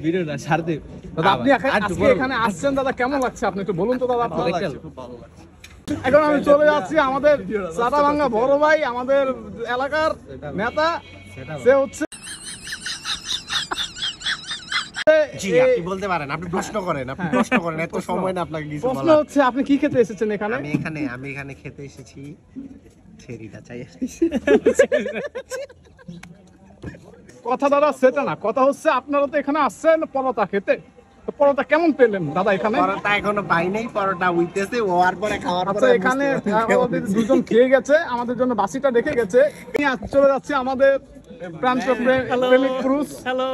ভিডিওটা ছাড় দে দাদা। আপনি আজকে এখানে আসছেন দাদা, কেমন লাগছে আপনি একটু বলুন তো দাদা। আপনার খুব ভালো লাগছে। এখন আমি চলে যাচ্ছি আমাদের চাটাভাঙ্গা বড় ভাই, আমাদের এলাকার নেতা, সে হচ্ছে জি আপনি বলতে পারেন, আপনি প্রশ্ন করেন, আপনি প্রশ্ন করেন, এত সময় না আপনাকে কিছু প্রশ্ন বলার। হচ্ছে আপনি কি খেতে এসেছেন এখানে? আমি এখানে খেতে এসেছি ছেড়িটা চাই। কথা দাদা সেটা না, কথা হচ্ছে আপনারা তো এখানে আসছেন পরোটা খেতে, তো পরোটা কেমন পেলেন দাদা এখানে? পরোটা এখনো পাই নাই, পরোটা উইতেছে, ওয়ার পরে খাওয়ার আচ্ছা, পরে এখানে আমাদের দুজন খেয়ে গেছে, আমাদের জন্য বাসিটা রেখে গেছে। চলে যাচ্ছে আমাদের প্রেমিক পুরুষ,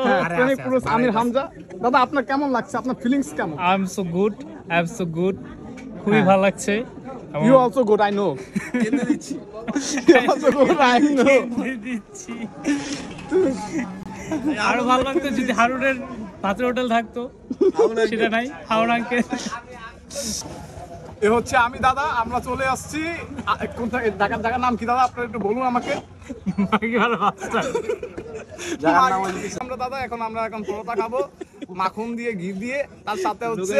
হ্যাঁ, প্রেমিক পুরুষ আমির হামজা। দাদা আপনার কেমন লাগছে, আপনার ফিলিংস কেমন? I am so good, I am so good, খুবই ভালো লাগছে। You also good, I know. আরো ভালো লাগতো যদি হারুনের ভাতের হোটেল থাকতো, সেটা নাই। হারুন আঙ্কেল এ হচ্ছে আমি দাদা, আমরা চলে আসছি কোথায়, জায়গার নাম কি দাদা আপনারা একটু বলুন আমাকে। আমরা দাদা আমরা এখন পরোটা খাবো মাখন দিয়ে, ঘি দিয়ে, তার সাথে হচ্ছে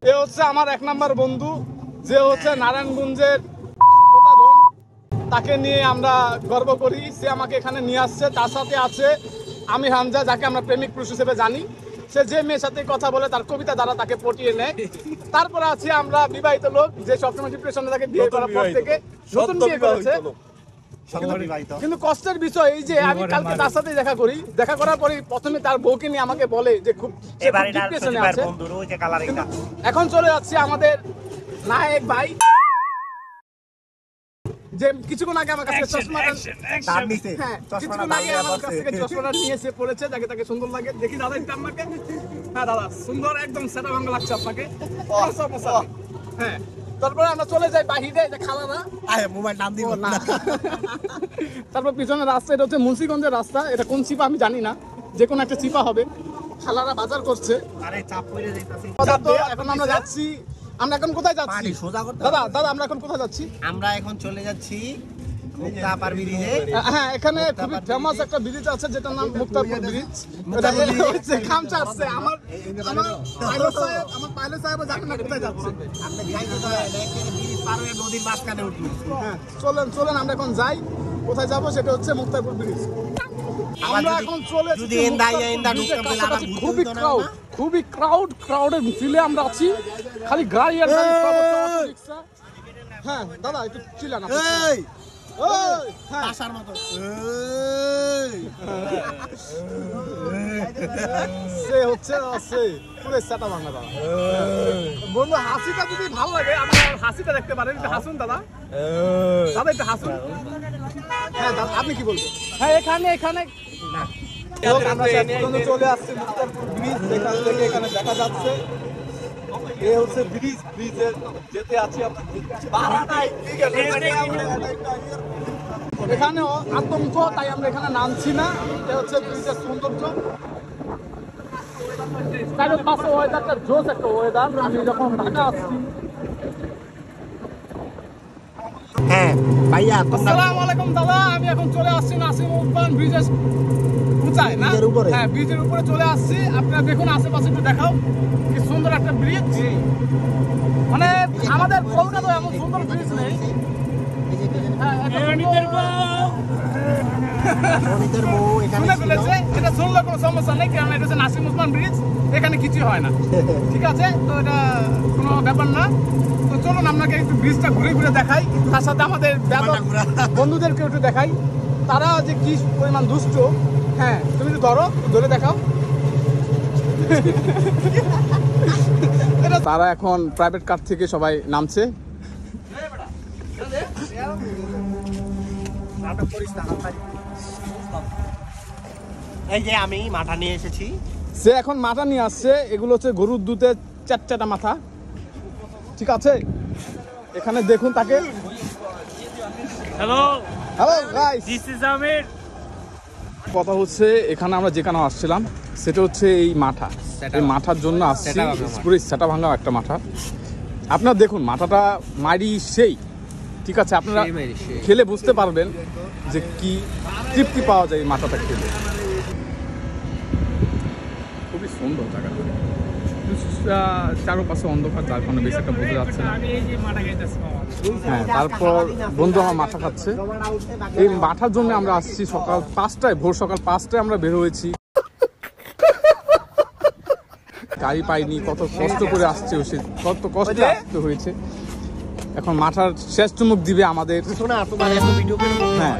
এ হচ্ছে আমার 1 নাম্বার বন্ধু, যে হচ্ছে নারায়ণগঞ্জের প্রতারণ, তাকে নিয়ে আমরা গর্ব করি। সে আমাকে এখানে নিয়ে আসছে, তার সাথে আছে আমির হামজা, যাকে আমরা প্রেমিক পুরুষ হিসেবে জানি। সে যে মেয়ের সাথে কথা বলে তার কবিতা দ্বারা তাকে পটিয়ে নেয়। তারপরে আছি আমরা বিবাহিত লোক, যে সবসময় ডিপ্রেশনে থাকে, বিয়ে করার পর থেকে নতুন বিয়ে করেছে। কিন্তু কষ্টের বিষয় এই যে আমি কালকে তার সাথে দেখা করি, দেখা করার পরে প্রথমে তার বউকে নিয়ে আমাকে বলে যে খুব ডিপ্রেশনে আছে। এখন চলে যাচ্ছে আমাদের নায়ক ভাই, যে কিছুক্ষণ আগে আমার কাছে চশমাটা নিয়ে এসে পড়েছে, যাকে তাকে সুন্দর লাগে। দেখি দাদা একটু আমাকে, হ্যাঁ দাদা সুন্দর, একদম সেটা ভাঙা লাগছে আপনাকে। হ্যাঁ, তারপরে আমরা চলে যাই বাহিরে, যে খালারা মোবাইল নাম দিব না। তারপর পিছনের রাস্তা, এটা হচ্ছে মুন্সিগঞ্জের রাস্তা, এটা কোন চিপা আমি জানি না, যে কোনো একটা চিপা হবে। খালারা বাজার করছে। এখন আমরা যাচ্ছি, আমরা এখন কোথায় যাচ্ছি দাদা আমরা এখন কোথায় যাচ্ছি? আমরা এখন চলে যাচ্ছি মুক্তাপার ব্রিজে। হ্যাঁ, এখানে খুবই ফেমাস একটা ব্রিজ আছে, যেটার নাম মুক্তারপুর ব্রিজ। এটা খামচা আছে আমার পাইলট সাহেব জানেন না কোথায় যাচ্ছে। নদীর মাঝখানে উঠলো। হ্যাঁ, চলেন আমরা এখন যাই। কোথায় যাবো সেটা হচ্ছে মুক্তারপুর ব্রিজ। আমরা এখন চলে খুবই ক্রাউডেড ফিলে আমরা আছি, খালি গাড়ি আর গাড়ি, সব হচ্ছে অটো রিকশা। হ্যাঁ দাদা একটু চিল্লান আপনি। আসার মতো সে হচ্ছে পুরো সেটা ভাঙা দাদা। বন্ধু হাসিটা যদি ভালো লাগে আপনি হাসিটা দেখতে পারেন, একটু হাসুন দাদা, দাদা একটু হাসুন। হ্যাঁ দাদা আপনি কি বলবেন? হ্যাঁ এখানে আমরা চলে আসছি মুক্তারপুর ব্রিজ, যেখান থেকে এখানে দেখা যাচ্ছে এ হচ্ছে ব্রিজের যেতে আছি আমরা। এখানে আতঙ্ক, তাই আমরা এখানে নামছি না। এটা হচ্ছে ব্রিজের সৌন্দর্য। পাশে ওয়েদারটা জোস একটা ওয়েদার। আমি যখন ঢাকা আসছি। হ্যাঁ ভাইয়া, আসসালামু আলাইকুম দাদা, আমি এখন চলে আসছি নাসিম উদ্যান ব্রিজের উঁচায় না, হ্যাঁ ব্রিজের উপরে চলে আসছি। আপনারা দেখুন আশেপাশে একটু দেখাও, কি সুন্দর একটা ব্রিজ। মানে আমাদের কলকাতায় এমন সুন্দর ব্রিজ নেই। এটা শুনলে কোনো সমস্যা নেই, কারণ এটা হচ্ছে নাসিম উদ্যান ব্রিজ, এখানে কিছু হয় না। ঠিক আছে, তো এটা কোনো ব্যাপার না। তো চলুন আপনাকে একটু ব্রিজটা ঘুরে ঘুরে দেখাই, তার সাথে আমাদের বন্ধুদেরকে একটু দেখাই, তারা যে কি পরিমাণ দুষ্ট। হ্যাঁ তুমি একটু ধরে দেখাও। তারা এখন প্রাইভেট কার থেকে সবাই নামছে। এই যে আমি মাথা নিয়ে এসেছি, সে এখন মাথা নিয়ে আসছে। এগুলো হচ্ছে গরুর দুধের চারটা মাথা। ঠিক আছে, এখানে দেখুন তাকে। হ্যালো গাইস, দিস ইজ আমির। কথা হচ্ছে এখানে আমরা যেখানে আসছিলাম সেটা হচ্ছে এই মাঠা। এই মাঠার জন্য আসছি, পুরো সেটা ভাঙা একটা মাঠা। আপনার দেখুন মাথাটা মারি সেই, ঠিক আছে, আপনারা সেই মারি সেই। খেলে বুঝতে পারবেন যে কি তৃপ্তি পাওয়া যায় এই মাথাটা খেলে। খুবই সুন্দর জায়গাটা, চারপাশে অন্ধকার, যার কারণে বেশি একটা বোঝা যাচ্ছে না। আমি এই যে মাটা খাইতেছি মামা। হ্যাঁ, তারপর বন্ধু আমার মাথা খাচ্ছে। এই মাথার জন্য আমরা আসছি সকাল 5টায়, ভোর সকাল 5টায় আমরা বের হয়েছি। গাড়ি পাইনি, কত কষ্ট করে আসছে, কত কষ্টে আসতে হয়েছে। এখন মাথার শেষ চুমুক দিবে আমাদের। শোনা তোমার এত ভিডিও করে হ্যাঁ